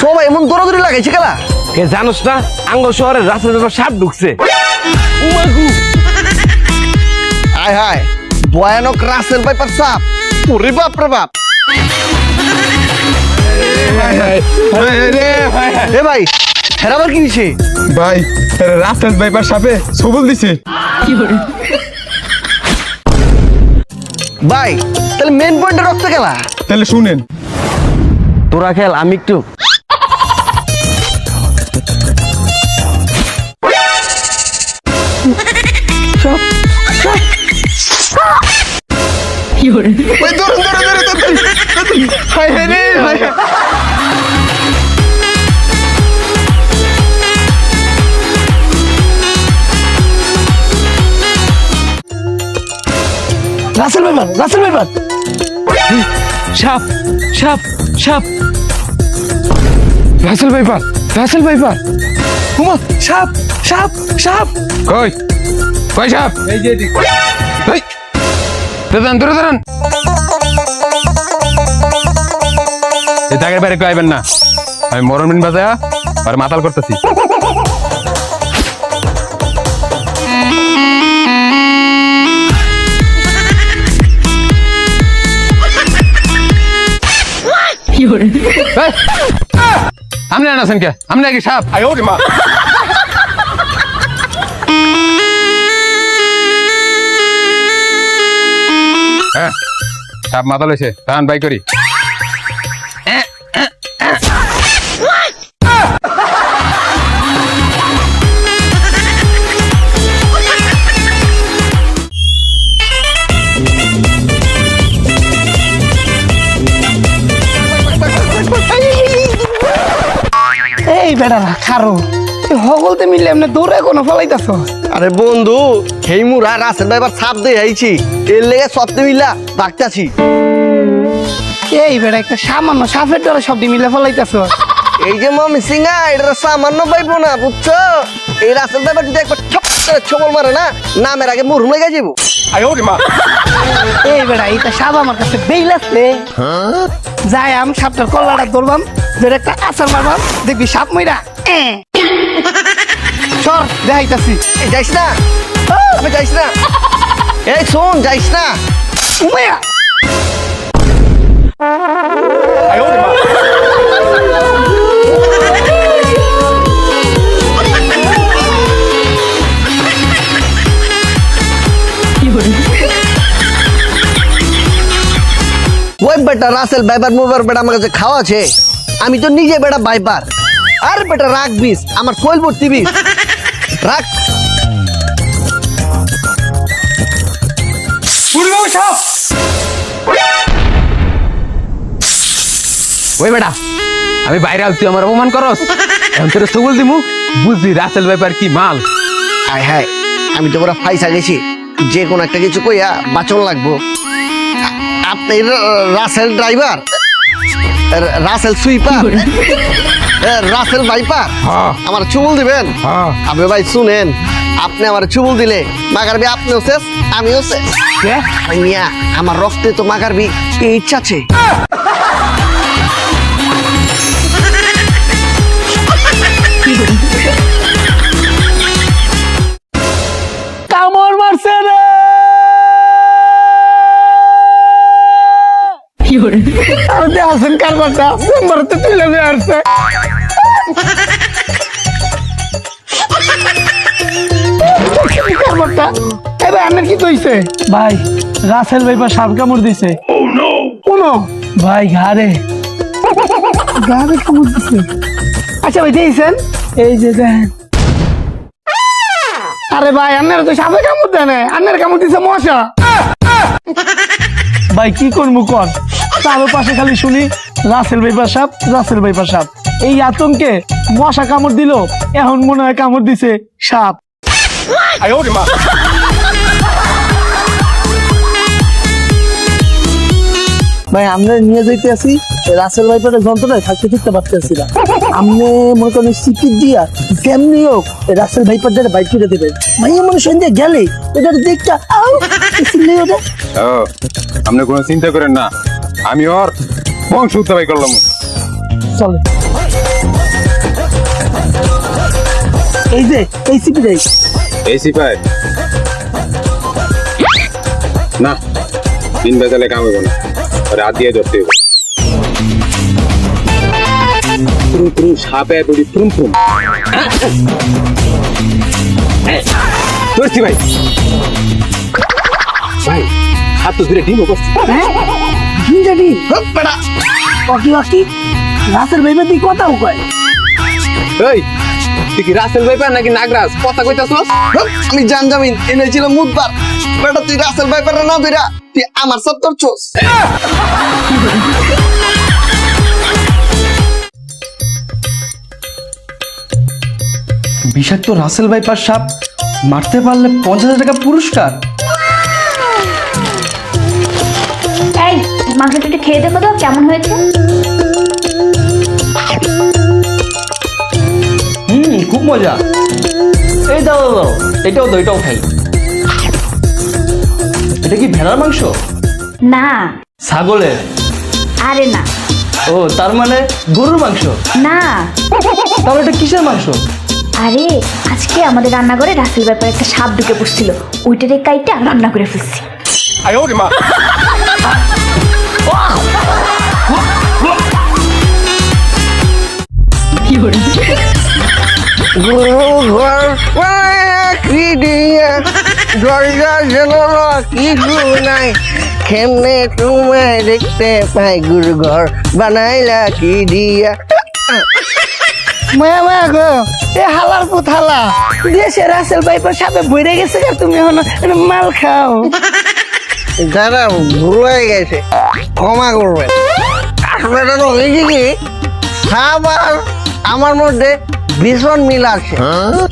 সবাই এমন দৌড়াদৌড়ি লাগাইছে খেলা। এ জানোস না আঙ্গ শহরের রাস্তার ব্যাপার সাপ ঢুকছে। উমাগু আয় হায় ভয়ানক রাসেল ভাইপার সাপ। ওরে বাপ রে বাপ। এ ভাই হেরা আবার কি দিছে? ভাই রাস্তার ভাইপার সাপে সবল দিছে। ভাই তাহলে মেন পয়েন্টে রক্ত খেলা। তাহলে শুনেন, তোরা খেল আমি একটু ভাই ধরুন ধরুন ধরুন ধরুন। ভাই রে ভাই রাসেল ভাইপার সাপ সাপ সাপ রাসেল ভাইপার উমা সাপ সাপ সাপ কই কই সাপ? এই যে দাঁড়ান এই দাগের বাইরে কেউ আইবেন না, আমি মরণ মিন বাজায়া আর মাতাল করতেছি। আপনি আছেন কে? আপনি নাকি সাপ? হ্যাঁ সাপ মাতাল হয়েছে, টান বাই করি। এই বেড়ারা খারো হগলতে মিললে এমনি দৌড়ে কোনো ফলাইতাছ। আরে বন্ধু হেই মুরা রাসেল ভাইপার সাপ দিয়ে আইছি, এর লেগে সপ্তে মিলা ডাকতাছি। এই বেড়া একটা সামান্য সাপের দ্বারা শব্দ মিলে ফলাইতাছ। এই যে মমি সিংহা এটা সামান্য পাইবো না বুঝছো? এই রাসেল ভাইপার যদি একবার ছপ করে ছবল মারে না, নামের আগে মুরুম লেগে যাবো। এই বেড়া এইটা সাপ আমার কাছে বেইল আছে। যাই আমি সাপটার কল্লাটা ধরবাম, ধরে একটা আচার মারবাম, দেখবি সাপ মইরা সর দেখাইতাছি। এই যাইস না, আমি যাইস না। এই শোন যাইস না। উমাইয়া ওই বেটা রাসেল ভাইপার মুবার বেটা আমার কাছে খাওয়া আছে, আমি তো নিজে বেটা ভাইপার। আর বেটা রাখ বিষ, আমার কোয়েল ভর্তি বিষ রাখ। ওই বেটা আমি বাইরে তুই আমার অপমান করস, এখন তোর সবল দিমু বুঝলি রাসেল ভাইপার কি মাল। হায় হায় আমি তো পুরা ফাইসা গেছি, যে কোনো একটা কিছু কইয়া বাঁচন লাগবো। আপনি রাসেল ড্রাইভার, রাসেল সুইপার, রাসেল ভাইপার আমার চুমুল দিবেন? আপনি ভাই শুনেন, আপনি আমার চুমুল দিলে মাগারবি আপনিও শেষ আমিও শেষ। মিয়া আমার রক্তে তো মাগারবি এই ইচ্ছা আছে। কামড় মারছে রে। আর দেখাছেন কারবারটা চেম্বারতে তুলে নিয়ে আসছে। কারবারটা এবার আপনার কি তৈছে? ভাই রাসেল ভাইপার সাপ কামড় দিছে। কোন ভাই ঘাড়ে ঘাড়ে কামড় দিছে। আচ্ছা ভাই দেখছেন? এই যে দেখেন। আরে ভাই আপনারা তো সাপে কামড় দেয় না, আপনার কামড় দিছে মশা। ভাই কি করবো কর, তারও পাশে খালি শুনি রাসেল ভাইপার সাপ, রাসেল ভাইপার সাপ। এই আতঙ্কে মশা কামড় দিল, এখন মনে হয় কামড় দিছে সাপ। ভাই আমরা নিয়ে যাইতে আসি রাসেল ভাইপারের যন্ত্রণায় থাকতে ফিরতে পারতেছি না। আপনি মনে করেন সিকিট দিয়া কেমনি হোক রাসেল ভাইপারটা বাইক করে দেবেন। ভাই মনে সন্ধ্যে গেলে এটা দেখটা ওটা। আপনি কোনো চিন্তা করেন না, আমি ওর বংশ উত্তরাই করলাম। চলে এই যে এই সিপি রে এই সিপাই না, দিন বেজালে কাম হইব না, রাত দিয়ে ধরতে হইব। তুরুম তুরুম সাপে বড়ি তুরুম তুরুম ধরছি ভাই। ভাই হাত তো ধরে ডিমও করছি। যাবি বাকি বাকি রাসেল ভাইবা তুই কথাও কয় এই তুই কি রাসেল ভাইপার নাকি নাগরাজ কথা কইতাছস? আমি জানজামিন এনে ছিল মুদবার বেটা, তুই রাসেল ভাইপার না ধইরা তুই আমার সব করছস। বিষাক্ত রাসেল ভাইপার সাপ মারতে পারলে 50,000 টাকা পুরস্কার। এই মাংসটা একটু খেয়ে দেখো তো কেমন হয়েছে। খুব মজা। এই দাও দাও দাও, এটাও দাও, এটাও খাই। এটা কি ভেড়ার মাংস? না ছাগলের? আরে না ও তার মানে গরুর মাংস। না তাহলে এটা কিসের মাংস? আরে আজকে আমাদের রান্নাঘরে রাসেল ব্যাপারে একটা সাপ ঢুকে পড়ছিল, ওইটারে কাইটা রান্না করে ফেলছি। ঘর কি দিয়া দরজা জানালা কিছু নাই, কেমনে তোমায় দেখতে পাই গুরু ঘর বানাইলা কি দিয়া। মায়া মায়া গো এ হালার পুত হালা দেশে রাসেল ভাইপার সাপে বইরে গেছে আর তুমি এখন মাল খাও। দাদা ভুল হয়ে গেছে, ক্ষমা করবেন। আসলে এটা তো হয়েছে কি, সাপ আর আমার মধ্যে ভীষণ মিল আছে।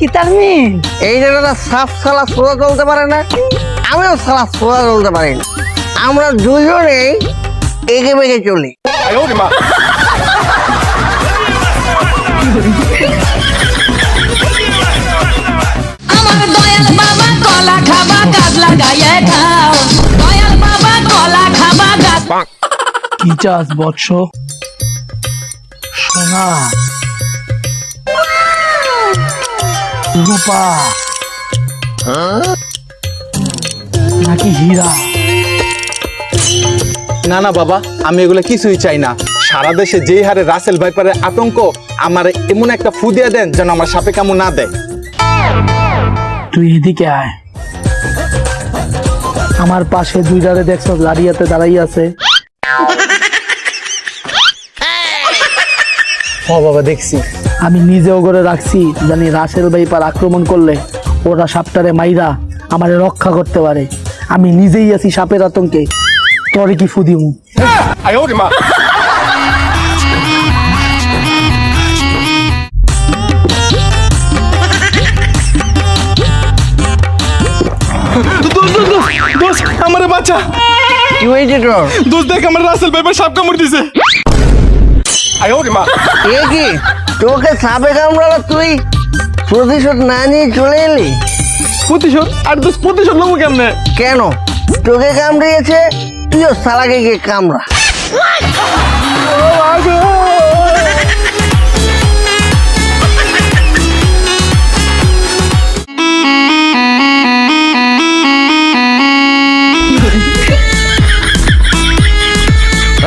কি তার মিল? এই যে দাদা সাপ সালা সোজা চলতে পারে না, আমিও সালা সোজা চলতে পারি না, আমরা দুজনেই এগে বেগে চলি। আমার দয়াল বাবা কলা খাবা গাছ লাগাইয়া খাও, দয়াল বাবা কলা খাবা গাছ। কি চাস বৎস? সোনা, রূপা নাকি হীরা? না না বাবা, আমি এগুলো কিছুই চাই না। সারা দেশে যেই হারে রাসেল ভাইপারের আতঙ্ক, আমার এমন একটা ফু দিয়ে দেন যেন আমার সাপে কামড় না দেয়। তুই এদিকে আয়, আমার পাশে দুইটারে দেখছো লাড়িয়াতে দাঁড়াই আছে। ও বাবা দেখছি। আমি নিজেও করে রাখছি, জানি রাসেল ভাইপার আক্রমণ করলে ওরা সাপটারে মাইরা আমারে রক্ষা করতে পারে। আমি নিজেই আছি সাপের আতঙ্কে, তোরে কি ফু দিমু? আমার বাচ্চা কি হয়েছে তোর? দোস্ত দেখ, আমার রাসেল ভাইপার সাপ কামড় দিছে। এ কি তোকে সাপে কামড়ালো, তুই প্রতিশোধ না নিয়ে চলে এলি প্রতিশোধ? আর দোস্ত প্রতিশোধ নেবো কেমনে? কেন? তোকে কামড়িয়েছে, তুইও সালাকে গিয়ে কামড়া।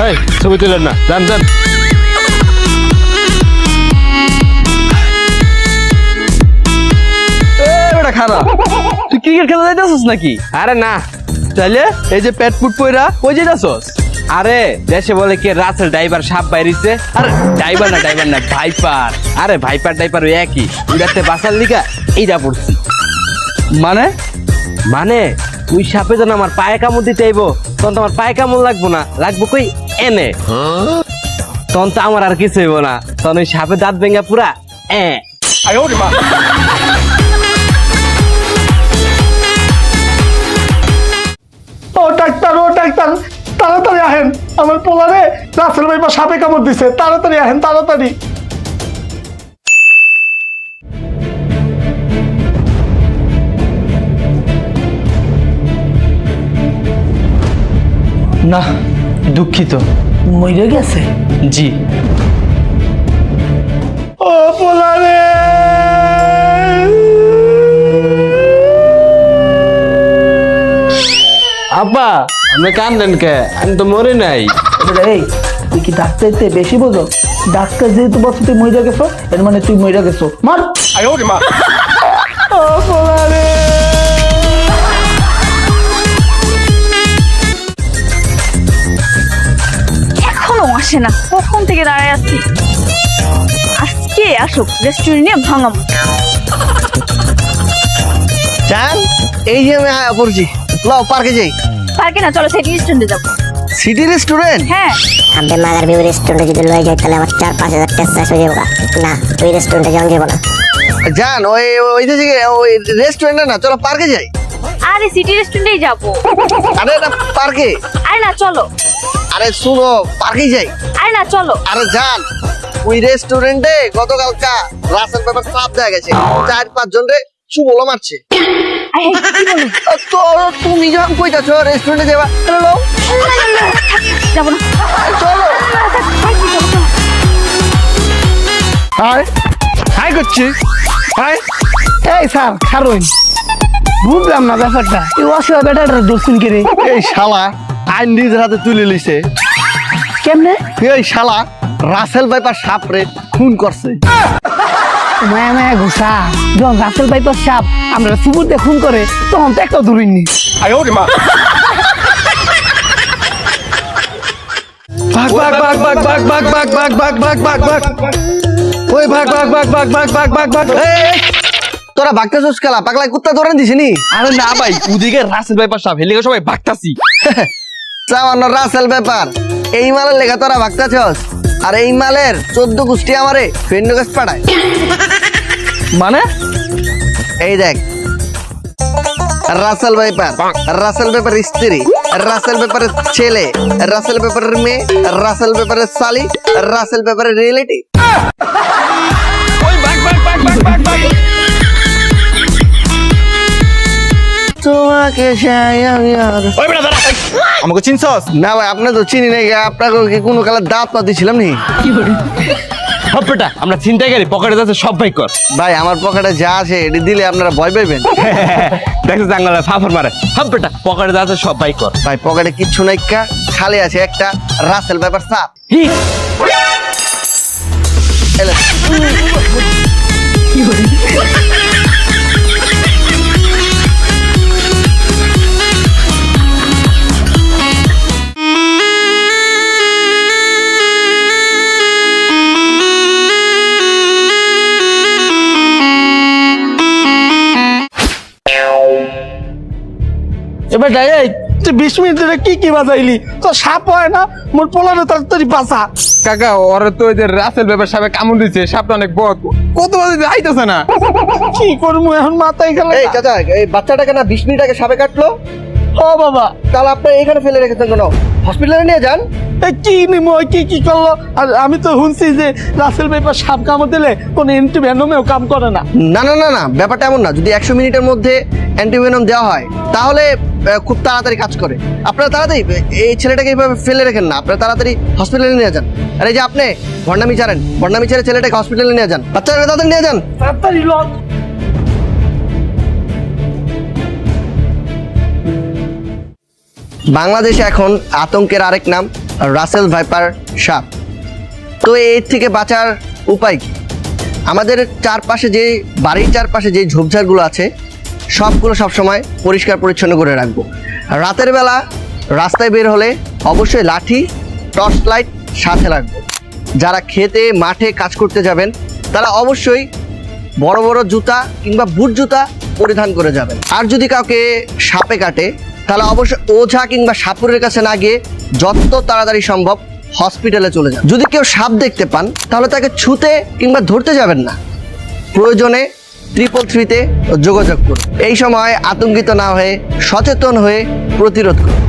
এই ছবি তুলেন না, যান যান। খারাপ, তুই ক্রিকেট খেলা যাইতেছস নাকি? আরে না, তাইলে এই যে পেট ফুট পয়রা কই যাইতাছস? আরে দেশে বলে কি রাসেল ড্রাইভার সাপ বাইরিছে। আরে ড্রাইভার না ভাইপার। আরে ভাইপার ড্রাইভার ওই একই, উড়াতে বাসার লিগা এইটা পড়ছি। মানে মানে তুই সাপে যেন আমার পায়ে কামড় দিতে আইবো, তখন তো আমার পায়ে কামড় লাগবো না, লাগবো কই এনে। তখন তো আমার আর কিছু হইব না, তখন ওই সাপে দাঁত ভেঙে পুরা ও ডাক্তার, ও ডাক্তার, তাড়াতাড়ি আহেন, আমার পোলারে রাসেল ভাইপার সাপে কামড় দিছে, তাড়াতাড়ি আহেন, তাড়াতাড়ি। না, দুঃখিত। মরে গেছে? জি। আব্বা আপনি কান্দেন কে? আমি তো মরে নাই। এই তুই কি ডাক্তারতে বেশি বোঝো? ডাক্তার যেহেতু বলছো তুই মইরা গেছো, এর মানে তুই মইরা গেছো। মার। এখনো আসে না, কখন থেকে দাঁড়ায় আছি। আজকে আসুক, রেস্টুরেন্টে ভাঙাম। জান এই যে আমি আয়া পড়ছি, লও পার্কে যাই। পার্কে না, চলো সিটি রেস্টুরেন্টে যাবো। City restaurant? হ্যাঁ, আমাদের মাদার ভিউ রেস্টুরেন্টে যদি লয়ে যাই তাহলে আমার 4-5 হাজার টাকা শেষ হয়ে যাবে। না ওই রেস্টুরেন্টে যাওয়া যাবে না। জান ওই ওই যে ওই রেস্টুরেন্টে না, চলো পার্কে যাই। আরে সিটি রেস্টুরেন্টেই যাবো। আরে এটা পার্কে। আরে না, চলো। আরে শুনো, পার্কে যাই। আরে না, চলো। আরে জান ওই রেস্টুরেন্টে গতকালকা রাসেল পেপার সাপ দেখা গেছে, 4-5 জন রে চুমলো মারছে। আরে কি বলো? তো তুমি যখন কইতাছো রেস্টুরেন্টে যাবা, চলো যাবো না। চলো। হাই হাই করছি। হাই এই স্যার খারুন, বুঝলাম না ব্যাপারটা। এই অসহায় বেটাটা দর্শন করে এই শালা আইন নিজের হাতে তুলে লিছে। কেমনে? এই শালা রাসেল ভাইপার সাপ রে খুন করছে। মায়া মায়া ঘুষা যখন রাসেল ভাইপার সাপ আমরা সুবুর দিয়ে খুন করে তখন তো একটা ধরিনি। ভাগ ভাগ ভাগ ভাগ ভাগ ভাগ ভাগ ভাগ ভাগ ভাগ ভাগ ভাগ। ওই ভাগ ভাগ ভাগ ভাগ ভাগ ভাগ ভাগ ভাগ। এই, তোরা ভাগতেছস খেলা, পাগলা কুত্তা ধরে দিছিনি? আরে না ভাই, ওদিকে রাসেল ভাইপার সাহেব হেলিকে সবাই ভাগতাছি। সামান্য রাসেল ব্যাপার, এই মালের লেখা তোরা ভাগতেছস, আর এই মালের 14 গোষ্ঠী আমারে ফেন্ডগাছ পাঠায়। মানে এই দেখ, রাসেল ভাইপার, রাসেল ভাইপার স্ত্রী, রাসেল ভাইপারের ছেলে, রাসেল ভাইপারের মেয়ে, রাসেল ভাইপারের শালি, রাসেল ভাইপারের রিয়েলিটি। ওই ভাগ ভাগ ভাগ ভাগ ভাগ ভাগ। তোমাকে চাই আমি আর। ওই বেটা দাঁড়া। আমাকে চিনছস? না ভাই, আপনি তো চিনি নাই, আপনাকে কি কোনো কালার দাঁত পা দিছিলাম নি? হপ বেটা, আমরা চিন্তাই করি পকেটে যাচ্ছে সব ভাই কর। ভাই আমার পকেটে যা আছে এটি দিলে আপনারা ভয় পাইবেন। দেখছো জাঙ্গলে ফাফর মারে। হপ বেটা, পকেটে যাচ্ছে সব ভাই কর। ভাই পকেটে কিচ্ছু নাই, খালি আছে একটা রাসেল ভাইপার সাপ। এলে। এবার এই তুই 20 মিনিট ধরে কি কি বাজাইলি? তো সাপ হয় না মোর পোলারে তাড়াতাড়ি বাঁচা। কাকা ওরে তো ওই যে রাসেল ব্যাপার সাহেব কামড় দিচ্ছে, সাপটা অনেক বড়, কত বাজে আইতেছে না। কি করবো এখন, মাথায় গেল। এই চাচা, এই বাচ্চাটাকে না 20 মিনিট আগে সাপে কাটলো। ও বাবা, তাহলে আপনি এখানে ফেলে রেখেছেন কেন? হসপিটালে নিয়ে যান। কি নিমো, কি কি করলো? আর আমি তো শুনছি যে রাসেল ভাইপার সাপ কামড় দিলে কোন অ্যান্টিভেনমেও কাম করে না। না না না না, ব্যাপারটা এমন না। যদি 100 মিনিটের মধ্যে অ্যান্টিভেনম দেওয়া হয় তাহলে খুব তাড়াতাড়ি কাজ করে। আপনারা তাড়াতাড়ি এই ছেলেটাকে এইভাবে ফেলে রেখেন না, আপনারা তাড়াতাড়ি হসপিটালে নিয়ে যান। আর এই যে আপনি ভণ্ডামি ছাড়েন, ভণ্ডামি ছেড়ে ছেলেটাকে হসপিটালে নিয়ে যান। বাচ্চারা তাড়াতাড়ি নিয়ে যান। তাড়াতাড়ি লজ। বাংলাদেশে এখন আতঙ্কের আরেক নাম রাসেল ভাইপার সাপ। তো এর থেকে বাঁচার উপায় কি? আমাদের চারপাশে যে বাড়ির চারপাশে যে ঝোপঝাড়গুলো আছে সবগুলো সবসময় পরিষ্কার পরিচ্ছন্ন করে রাখবো। রাতের বেলা রাস্তায় বের হলে অবশ্যই লাঠি, টর্চ লাইট সাথে রাখবো। যারা খেতে মাঠে কাজ করতে যাবেন তারা অবশ্যই বড় বড় জুতা কিংবা বুট জুতা পরিধান করে যাবেন। আর যদি কাউকে সাপে কাটে তাহলে অবশ্যই ওঝা কিংবা সাপুরের কাছে না গিয়ে যত তাড়াতাড়ি সম্ভব হসপিটালে চলে যান। যদি কেউ সাপ দেখতে পান তাহলে তাকে ছুঁতে কিংবা ধরতে যাবেন না, প্রয়োজনে 333-তে যোগাযোগ করুন। এই সময় আতঙ্কিত না হয়ে সচেতন হয়ে প্রতিরোধ করুন।